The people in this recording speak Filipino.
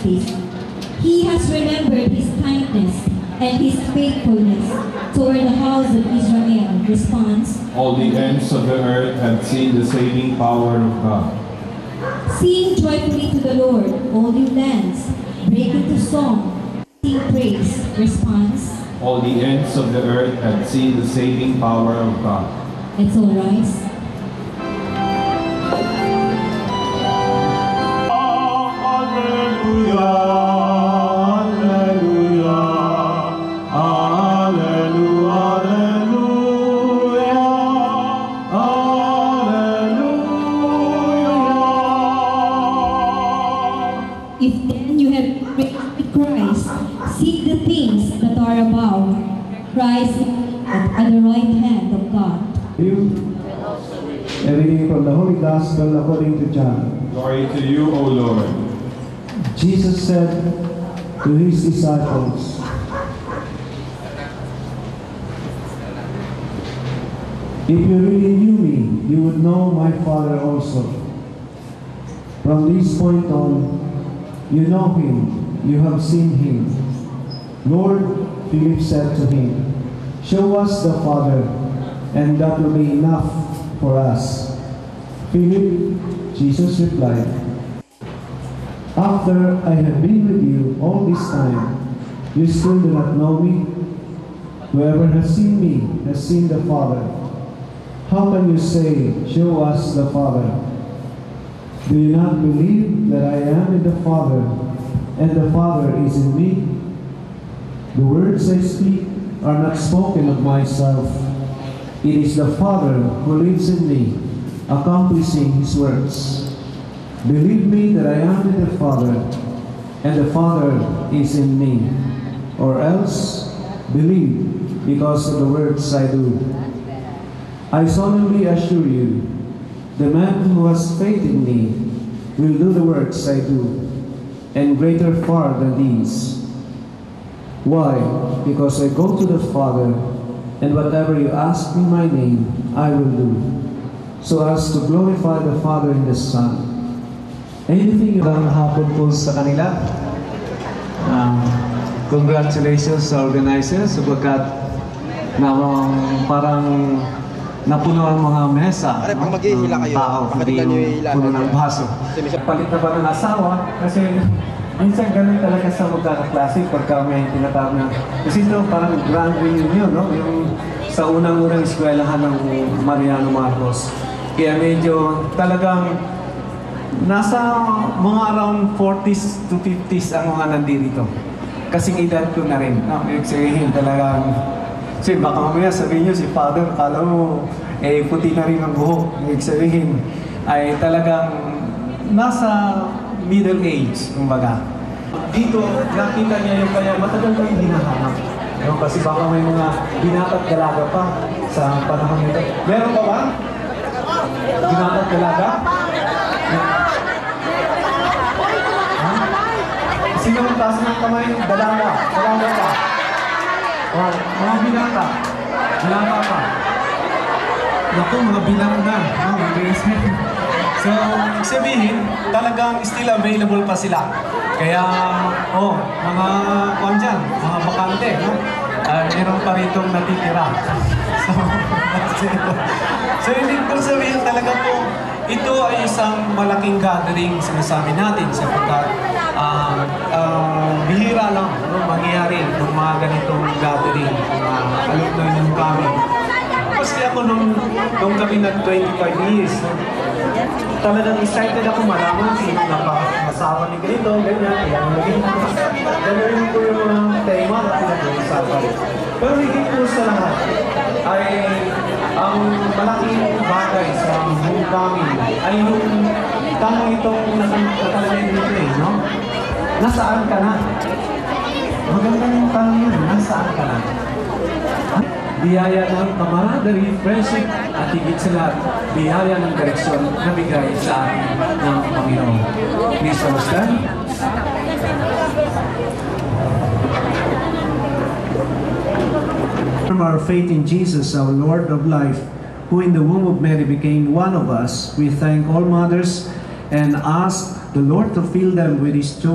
mercies. He has remembered his kindness and his faithfulness toward the house of Israel. Response: All the ends of the earth have seen the saving power of God. Sing joyfully to the Lord, all you lands. Break into song, sing praise. Response: All the ends of the earth have seen the saving power of God. Let's all rise. If then you have faith in Christ, seek the things that are above, Christ at the right hand of God. A reading from the Holy Gospel according to John. Glory to you, O Lord. Jesus said to his disciples, "If you really knew me, you would know my Father also. From this point on, you know him, you have seen him." "Lord," Philip said to him, "show us the Father, and that will be enough for us." "Philip," Jesus replied, "after I have been with you all this time, you still do not know me? Whoever has seen me has seen the Father. How can you say, 'Show us the Father'? Do you not believe that I am in the Father, and the Father is in me? The words I speak are not spoken of myself. It is the Father who lives in me, accomplishing his works. Believe me that I am in the Father, and the Father is in me. Or else, believe because of the works I do. I solemnly assure you, the man who has faith in me will do the works I do, and greater far than these. Why? Because I go to the Father, and whatever you ask in my name, I will do, so as to glorify the Father in the Son. Anything you Magandang hapon po sa kanila. Congratulations sa organizers sapagkat parang napuno ang mga mesa ng tao, hindi puno ng baso. Palit na ba ng asawa? Kasi minsan ganun talaga sa magkakaklase pagka may tinatawag na. Kasi ito parang grand reunion, no? Yung sa unang-unang eskwelahan ng Mariano Marcos. Kaya medyo talagang nasa mga around 40s to 50s ang mga nandito. Kasing edad ko na rin. Ibig sabihin talagang, kasi baka mamaya sabihin nyo si Father, kala mo, puti na rin ang buhok. Ibig sabihin, ay talagang nasa middle age, kumbaga. Dito, nakita niya yung kaya matagal ko yung hinahanap. Kasi baka may mga binata't dalaga pa sa panahon nito. Meron pa ba? Binata't dalaga? Sino ang taas ng kamay? Dalaga. Dalaga pa. O, mga binata. Binata pa. Naku, mga binata. So, sabihin, talagang still available pa sila. Kaya, mga kwan dyan, mga bakante, no? Meron pa ritong natitira. So, hindi ko sabihin talaga po, ito ay isang malaking gathering, sinasabi natin, sapagkat bihira lang mangyayari ng mga ganitong gathering, alumni ng kami. Kasi ako nung kami nag-25 years, talagang excited ako malaman kung napakasawa ni ganito, ganyan, kaya maging gano'n ko yung mga tema na pinag-uusapan. Pero higit po sa lahat ay ang malaking bagay sa buong kami ay yung tanong itong nakalagay dito no? Nasaan ka na? Maganda yung tanong yun, nasaan ka na? Biyaya ng camaraderie, friendship, at higit sa lahat, biyaya ng direksyon na bigay sa akin ng Panginoon. Please understand? Our faith in Jesus, our Lord of life, who in the womb of Mary became one of us, we thank all mothers and ask the Lord to fill them with His children.